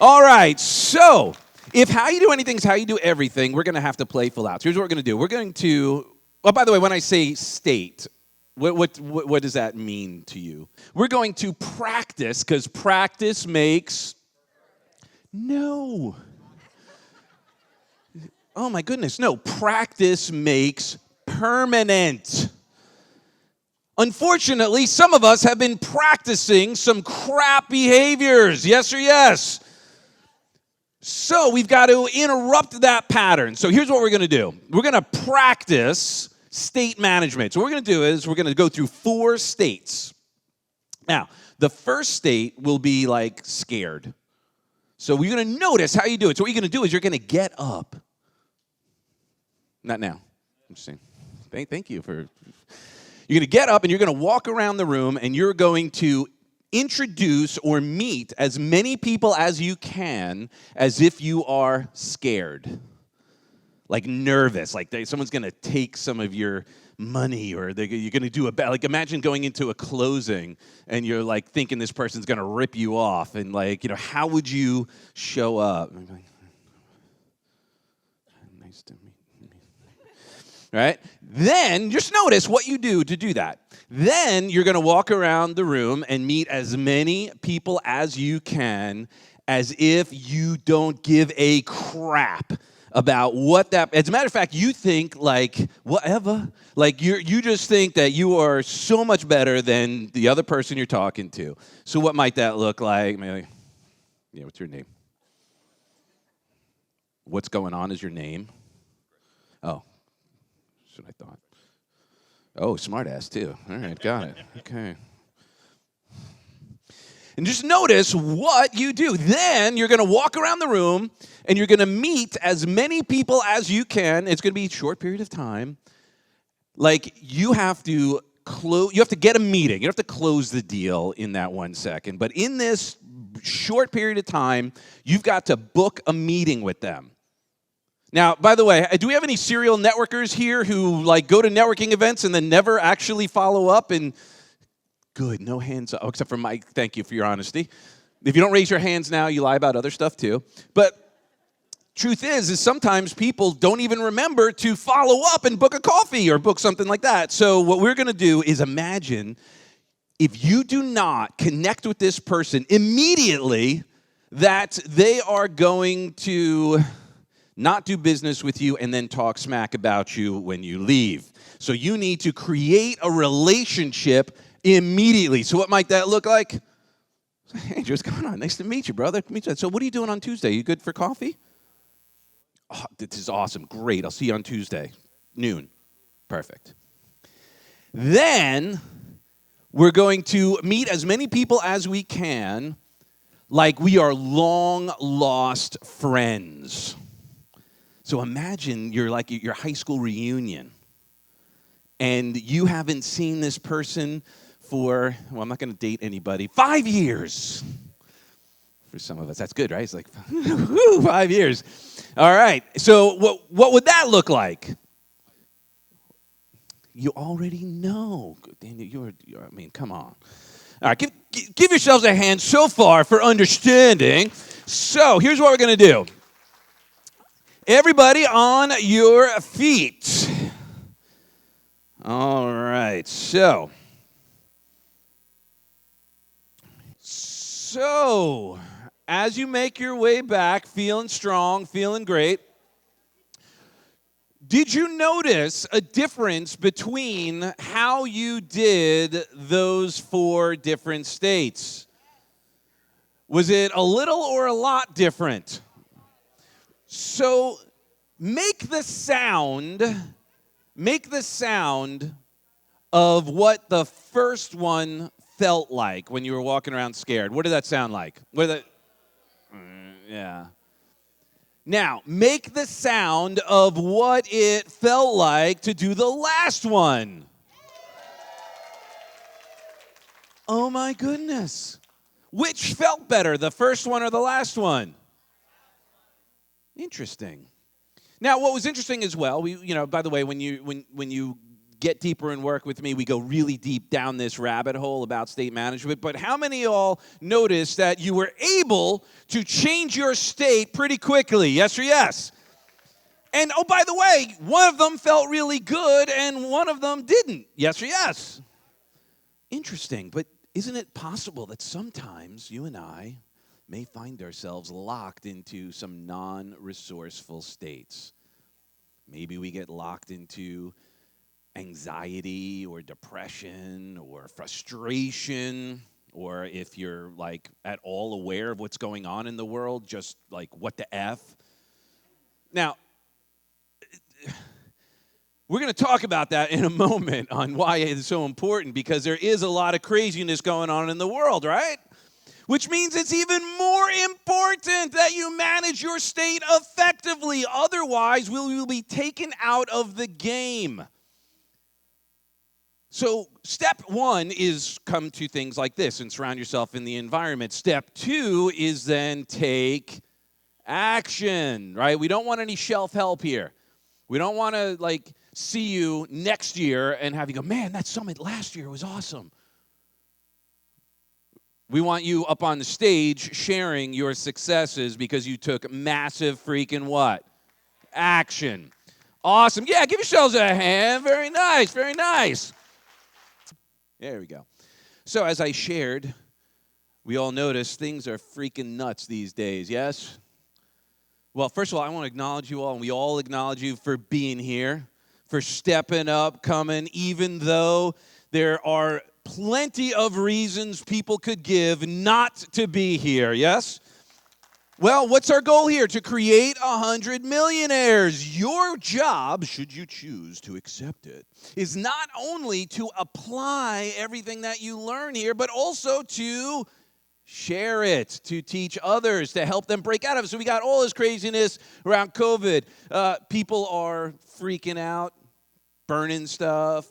All right, so if how you do anything is how you do everything, we're going to have to play full out. So here's what we're going to do. We're going to, oh, by the way, when I say state, what does that mean to you? We're going to practice, because practice makes, no. Oh my goodness, no. Practice makes permanent. Unfortunately, some of us have been practicing some crap behaviors. Yes or yes? So we've got to interrupt that pattern. So here's what we're going to do. We're going to practice state management. So what we're going to do is we're going to go through 4 states. Now, the first state will be like scared. So we're going to notice how you do it. So what you're going to do is you're going to get up. Not now. I'm just saying. Thank you for... You're going to get up and you're going to walk around the room and you're going to introduce or meet as many people as you can as if you are scared, like nervous, like someone's going to take some of your money, or you're going to do like imagine going into a closing and you're like thinking this person's going to rip you off, and like, how would you show up? Nice to meet you. Right? Then just notice what you do to do that. Then you're going to walk around the room and meet as many people as you can as if you don't give a crap about what that... As a matter of fact, you think like, whatever. Like you just think that you are so much better than the other person you're talking to. So what might that look like? Maybe, what's your name? What's going on is your name? Oh, that's what I thought. Oh, smart ass too. All right, got it. Okay. And just notice what you do. Then you're going to walk around the room and you're going to meet as many people as you can. It's going to be a short period of time. Like you have to get a meeting. You have to close the deal in that 1 second. But in this short period of time, you've got to book a meeting with them. Now, by the way, do we have any serial networkers here who like go to networking events and then never actually follow up? And good, no hands up, except for Mike. Thank you for your honesty. If you don't raise your hands now, you lie about other stuff too. But truth is sometimes people don't even remember to follow up and book a coffee or book something like that. So what we're going to do is imagine if you do not connect with this person immediately, that they are going to not do business with you and then talk smack about you when you leave. So you need to create a relationship immediately. So what might that look like? Hey, what's going on? Nice to meet you, brother. So what are you doing on Tuesday? You good for coffee? Oh, this is awesome. Great. I'll see you on Tuesday. Noon. Perfect. Then we're going to meet as many people as we can like we are long lost friends. So imagine you're like your high school reunion, and you haven't seen this person for, well, I'm not going to date anybody, 5 years. For some of us, that's good, right? It's like, 5 years. All right, so what would that look like? You already know. Daniel, come on. All right, give yourselves a hand so far for understanding. So here's what we're going to do. Everybody on your feet. All right, so as you make your way back, feeling strong, feeling great, did you notice a difference between how you did those 4 different states? Was it a little or a lot different? So make the sound of what the first one felt like when you were walking around scared. What did that sound like? Yeah. Now, make the sound of what it felt like to do the last one. Oh my goodness. Which felt better, the first one or the last one? Interesting. Now, what was interesting as well, by the way, when you get deeper and work with me, we go really deep down this rabbit hole about state management. But how many of y'all noticed that you were able to change your state pretty quickly? Yes or yes? And, oh, by the way, one of them felt really good and one of them didn't. Yes or yes? Interesting, but isn't it possible that sometimes you and I may find ourselves locked into some non-resourceful states? Maybe we get locked into anxiety or depression or frustration, or if you're like at all aware of what's going on in the world, just like what the F. Now, we're going to talk about that in a moment on why it's so important, because there is a lot of craziness going on in the world, right? Which means it's even more important that you manage your state effectively. Otherwise, we will be taken out of the game. So step one is come to things like this and surround yourself in the environment. Step two is then take action, right? We don't want any shelf help here. We don't want to see you next year and have you go, man, that summit last year was awesome. We want you up on the stage sharing your successes because you took massive freaking what? Action. Awesome. Yeah, give yourselves a hand. Very nice, very nice. There we go. So as I shared, we all notice things are freaking nuts these days, yes? Well, first of all, I want to acknowledge you all, and we all acknowledge you for being here, for stepping up, coming, even though there are plenty of reasons people could give not to be here, yes? Well, what's our goal here? To create 100 millionaires. Your job, should you choose to accept it, is not only to apply everything that you learn here, but also to share it, to teach others, to help them break out of it. So we got all this craziness around COVID. People are freaking out, burning stuff.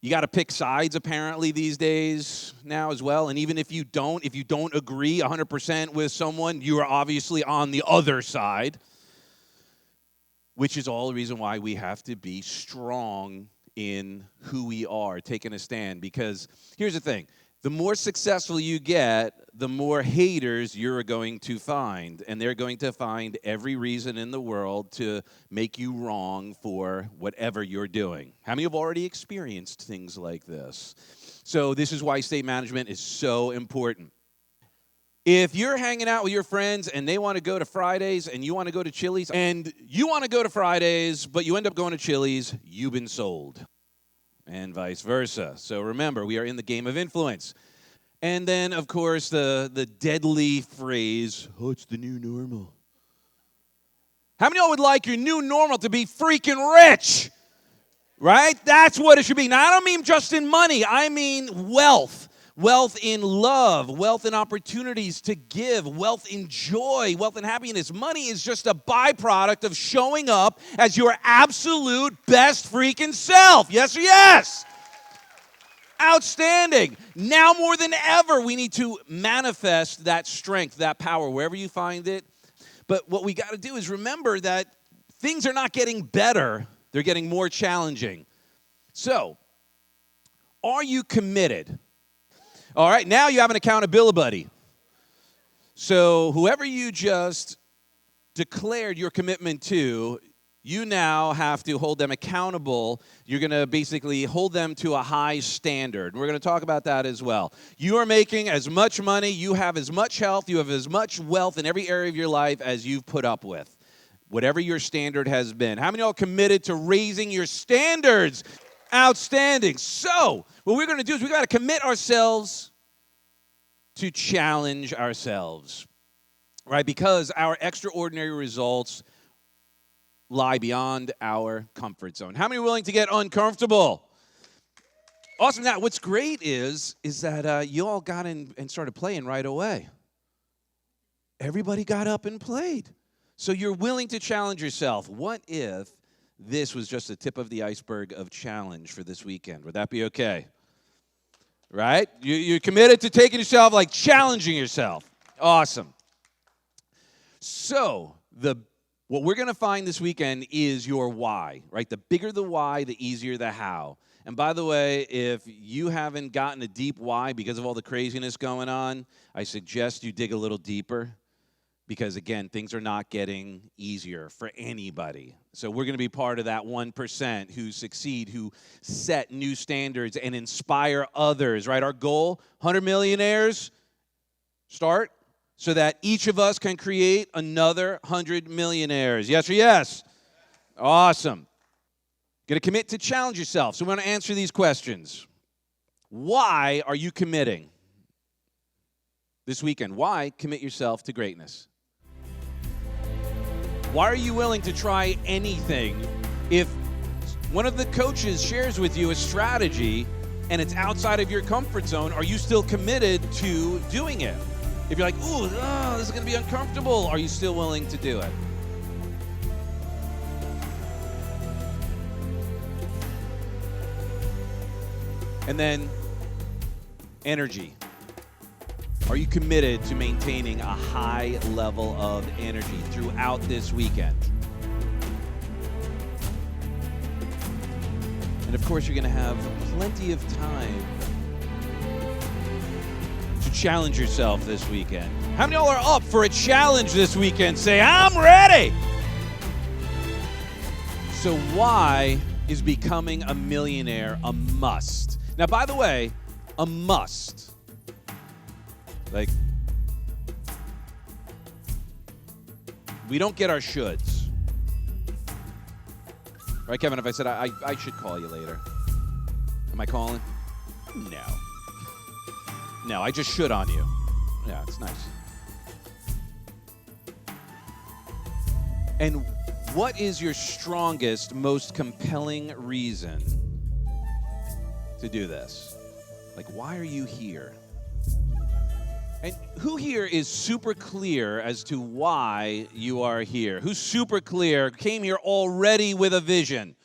You got to pick sides, apparently, these days now as well. And even if you don't agree 100% with someone, you are obviously on the other side, which is all the reason why we have to be strong in who we are, taking a stand. Because here's the thing. The more successful you get, the more haters you're going to find. And they're going to find every reason in the world to make you wrong for whatever you're doing. How many have already experienced things like this? So this is why state management is so important. If you're hanging out with your friends and they want to go to Fridays and you want to go to Chili's, and you want to go to Fridays, but you end up going to Chili's, you've been sold. And vice versa. So remember, we are in the game of influence. And then, of course, the deadly phrase, oh, it's the new normal. How many of y'all would like your new normal to be freaking rich? Right? That's what it should be. Now, I don't mean just in money. I mean wealth. Wealth in love, wealth in opportunities to give, wealth in joy, wealth in happiness. Money is just a byproduct of showing up as your absolute best freaking self. Yes or yes? Outstanding. Now more than ever, we need to manifest that strength, that power, wherever you find it. But what we got to do is remember that things are not getting better. They're getting more challenging. So, are you committed? All right, now you have an accountability buddy. So whoever you just declared your commitment to, you now have to hold them accountable. You're going to basically hold them to a high standard. We're going to talk about that as well. You are making as much money, you have as much health, you have as much wealth in every area of your life as you've put up with, whatever your standard has been. How many of y'all committed to raising your standards? Outstanding. So what we're going to do is we've got to commit ourselves to challenge ourselves, right? Because our extraordinary results lie beyond our comfort zone. How many are willing to get uncomfortable? Awesome. Now, what's great is that you all got in and started playing right away. Everybody got up and played. So you're willing to challenge yourself. What if this was just the tip of the iceberg of challenge for this weekend? Would that be okay? Right? You're committed to taking yourself, challenging yourself. Awesome. So, the What we're going to find this weekend is your why, right? The bigger the why, the easier the how. And by the way, if you haven't gotten a deep why because of all the craziness going on, I suggest you dig a little deeper because, again, things are not getting easier for anybody. So we're going to be part of that 1% who succeed, who set new standards and inspire others, right? Our goal, 100 millionaires, start. So that each of us can create another 100 millionaires. Yes or yes? Awesome. Going to commit to challenge yourself. So we're going to answer these questions. Why are you committing this weekend? Why commit yourself to greatness? Why are you willing to try anything if one of the coaches shares with you a strategy and it's outside of your comfort zone? Are you still committed to doing it? If you're like, ooh, this is going to be uncomfortable, are you still willing to do it? And then, energy. Are you committed to maintaining a high level of energy throughout this weekend? And of course, you're going to have plenty of time to challenge yourself this weekend. How many of y'all are up for a challenge this weekend? Say, I'm ready. So why is becoming a millionaire a must? Now, by the way, a must. Like, we don't get our shoulds. Right, Kevin, if I said I should call you later. Am I calling? No. No, I just should on you. Yeah, it's nice. And what is your strongest, most compelling reason to do this? Like, why are you here? And who here is super clear as to why you are here? Who's super clear, came here already with a vision?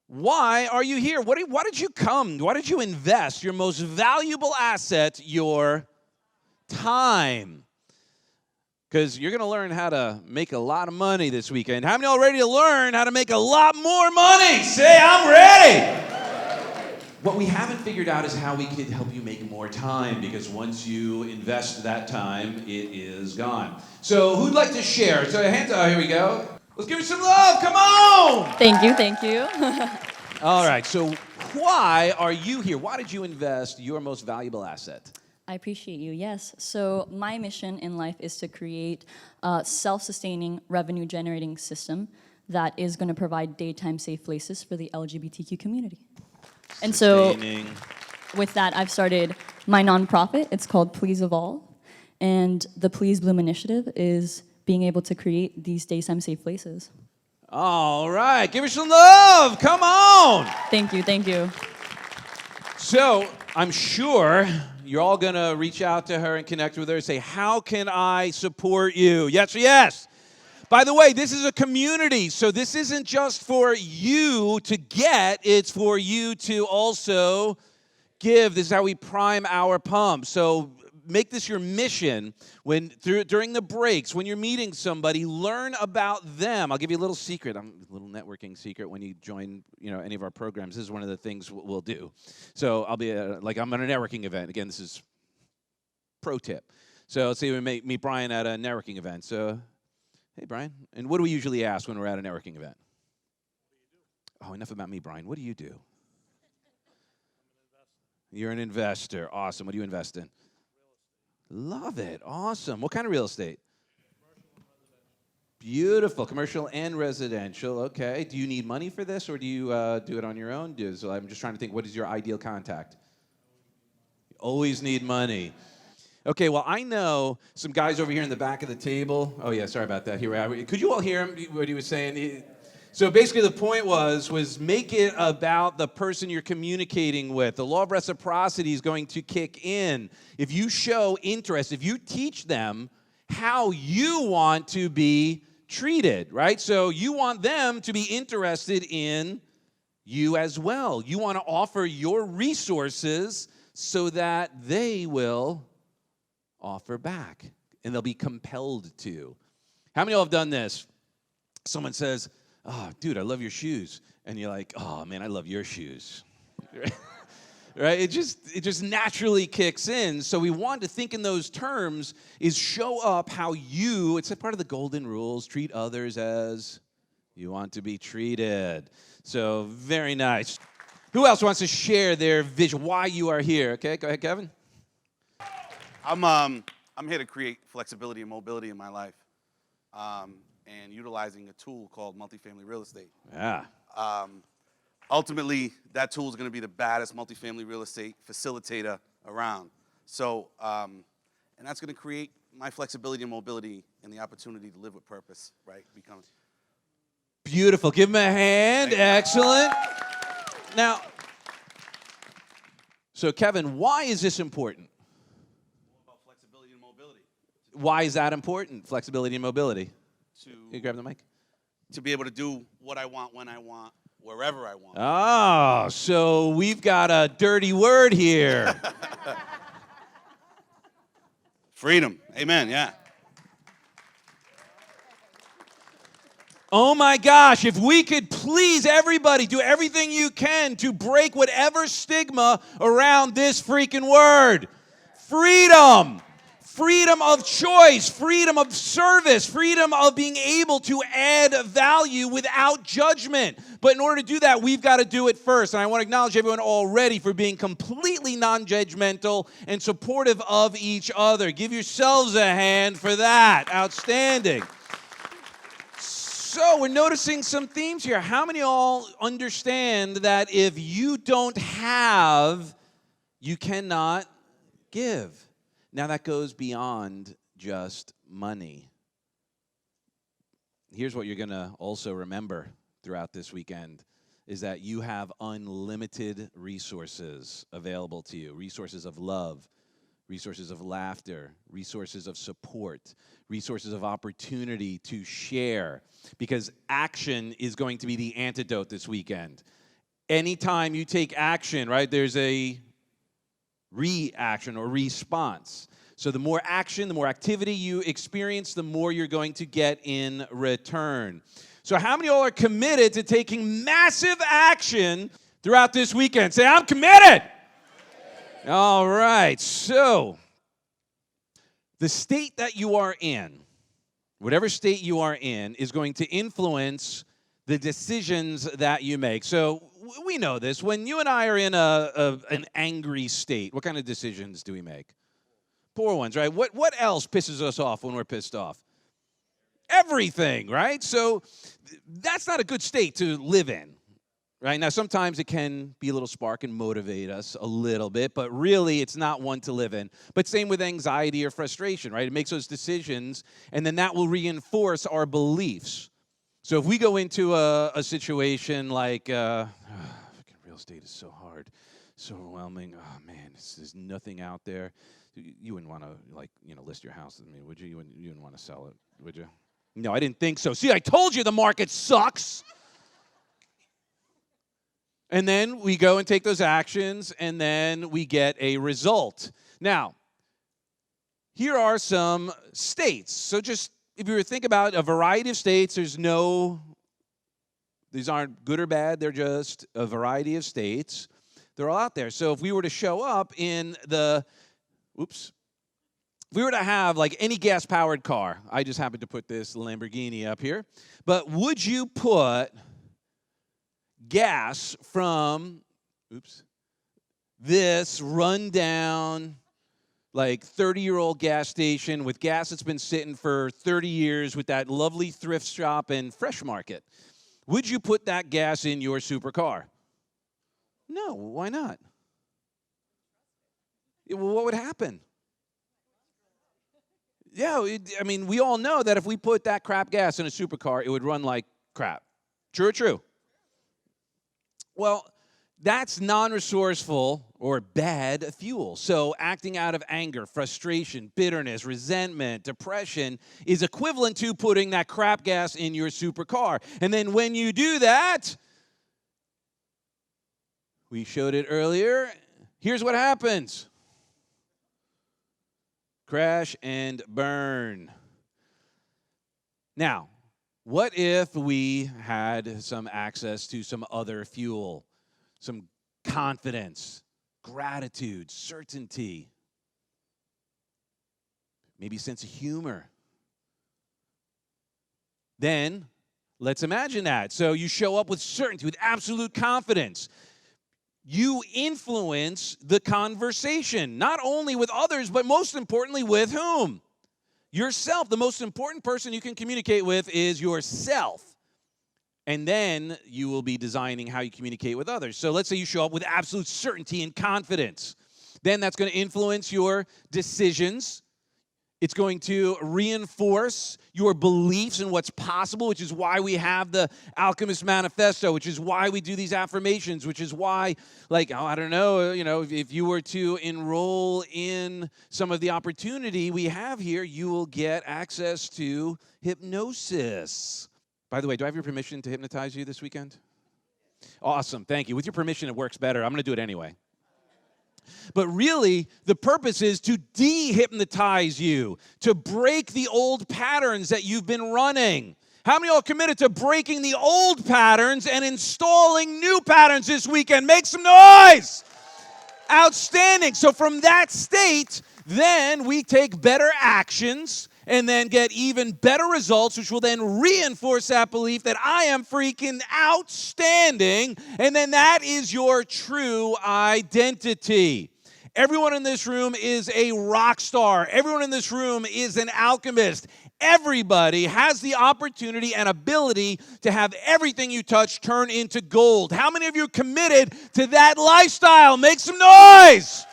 Why are you here? Why did you come? Why did you invest your most valuable asset, your time? Because you're going to learn how to make a lot of money this weekend. How many are ready to learn how to make a lot more money? Say, I'm ready. What we haven't figured out is how we could help you make more time, because once you invest that time, it is gone. So who'd like to share? So hands up, here we go. Let's give you some love, come on! Thank you. All right, so why are you here? Why did you invest your most valuable asset? I appreciate you, yes. So my mission in life is to create a self-sustaining, revenue-generating system that is going to provide daytime safe places for the LGBTQ community. And so with that, I've started my nonprofit. It's called Please Evolve. And the Please Bloom initiative is being able to create these daytime safe places. All right, give her some love. Come on. Thank you. So I'm sure you're all going to reach out to her and connect with her and say, how can I support you? Yes or yes? By the way, this is a community, so this isn't just for you to get, it's for you to also give. This is how we prime our pump. So make this your mission during the breaks, when you're meeting somebody, learn about them. I'll give you a little secret, a little networking secret when you join, any of our programs. This is one of the things we'll do. So I'll be I'm at a networking event. Again, this is pro tip. So let's say we meet Brian at a networking event. So, hey, Brian, and what do we usually ask when we're at a networking event? Oh, enough about me, Brian. What do you do? You're an investor. Awesome. What do you invest in? Love it. Awesome. What kind of real estate? Beautiful. Commercial and residential. Okay. Do you need money for this, or do you do it on your own? So I'm just trying to think, what is your ideal contact? You always need money. Okay, well, I know some guys over here in the back of the table. Oh, yeah, sorry about that. Here we are. Could you all hear him, what he was saying? So basically the point was make it about the person you're communicating with. The law of reciprocity is going to kick in. If you show interest, if you teach them how you want to be treated, right? So you want them to be interested in you as well. You want to offer your resources so that they will offer back, and they'll be compelled to. How many of you have done this? Someone says, "Oh, dude, I love your shoes." And you're like, "Oh, man, I love your shoes." Right? It just naturally kicks in. So we want to think in those terms is show up how you, it's a part of the golden rules, treat others as you want to be treated. So very nice. Who else wants to share their vision, why you are here? Okay, go ahead, Kevin. I'm here to create flexibility and mobility in my life, and utilizing a tool called multifamily real estate. Yeah. Ultimately, that tool is going to be the baddest multifamily real estate facilitator around. So, and that's going to create my flexibility and mobility and the opportunity to live with purpose, right? Beautiful. Give him a hand. Excellent. Now, so Kevin, why is this important? About flexibility and mobility. Why is that important, flexibility and mobility? To Can you grab the mic? To be able to do what I want, when I want, wherever I want. Oh, so we've got a dirty word here. Freedom. Amen. Yeah. Oh my gosh, if we could please everybody, do everything you can to break whatever stigma around this freaking word. Freedom. Freedom of choice, freedom of service, freedom of being able to add value without judgment. But in order to do that, we've got to do it first. And I want to acknowledge everyone already for being completely non-judgmental and supportive of each other. Give yourselves a hand for that. Outstanding. So we're noticing some themes here. How many of y'all understand that if you don't have, you cannot give? Now that goes beyond just money. Here's what you're going to also remember throughout this weekend is that you have unlimited resources available to you. Resources of love, resources of laughter, resources of support, resources of opportunity to share. Because action is going to be the antidote this weekend. Anytime you take action, right, there's a reaction or response. So the more action, the more activity you experience, the more you're going to get in return. So how many of y'all are committed to taking massive action throughout this weekend? Say, I'm committed. All right. So the state that you are in, whatever state you are in, is going to influence the decisions that you make. So we know this. When you and I are in an angry state, what kind of decisions do we make? Poor ones, right? What else pisses us off when we're pissed off? Everything, right? So that's not a good state to live in, right? Now, sometimes it can be a little spark and motivate us a little bit, but really it's not one to live in. But same with anxiety or frustration, right? It makes those decisions, and then that will reinforce our beliefs. So if we go into a situation like, real estate is so hard, so overwhelming. Oh man, there's nothing out there. You wouldn't want to list your house with me, would you? You wouldn't want to sell it, would you? No, I didn't think so. See, I told you the market sucks. And then we go and take those actions, and then we get a result. Now, here are some states. So just if you were to think about a variety of states, these aren't good or bad, they're just a variety of states. They're all out there. So if we were to show up in if we were to have like any gas-powered car, I just happened to put this Lamborghini up here, but would you put gas from, this rundown, like 30-year-old gas station with gas that's been sitting for 30 years with that lovely thrift shop and fresh market? Would you put that gas in your supercar? No, why not? Well, what would happen? Yeah, we all know that if we put that crap gas in a supercar, it would run like crap. True or true? Well, that's non-resourceful or bad fuel. So acting out of anger, frustration, bitterness, resentment, depression is equivalent to putting that crap gas in your supercar. And then when you do that, we showed it earlier, here's what happens. Crash and burn. Now, What if we had some access to some other fuel, some confidence, gratitude, certainty, maybe a sense of humor? Then let's imagine that. So you show up with certainty, with absolute confidence. You influence the conversation, not only with others, but most importantly, with whom? Yourself. The most important person you can communicate with is yourself. And then you will be designing how you communicate with others. So let's say you show up with absolute certainty and confidence. Then that's going to influence your decisions. It's going to reinforce your beliefs in what's possible, which is why we have the Alchemist Manifesto, which is why we do these affirmations, which is why, I don't know, if you were to enroll in some of the opportunity we have here, you will get access to hypnosis. By the way, do I have your permission to hypnotize you this weekend? Awesome, thank you. With your permission, it works better. I'm going to do it anyway. But really, the purpose is to de-hypnotize you, to break the old patterns that you've been running. How many of y'all committed to breaking the old patterns and installing new patterns this weekend? Make some noise! Outstanding. So from that state, then we take better actions and then get even better results, which will then reinforce that belief that I am freaking outstanding, and then that is your true identity. Everyone in this room is a rock star. Everyone in this room is an alchemist. Everybody has the opportunity and ability to have everything you touch turn into gold. How many of you are committed to that lifestyle? Make some noise!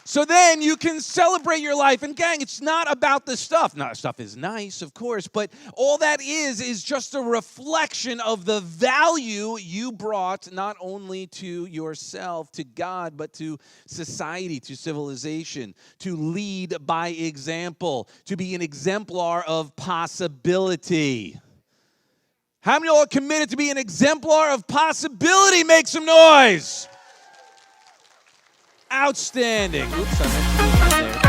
So then you can celebrate your life. And gang, it's not about the stuff. Now, stuff is nice, of course, but all that is just a reflection of the value you brought not only to yourself, to God, but to society, to civilization, to lead by example, to be an exemplar of possibility. How many of you are committed to be an exemplar of possibility? Make some noise. Outstanding. Oops, I meant to do that there.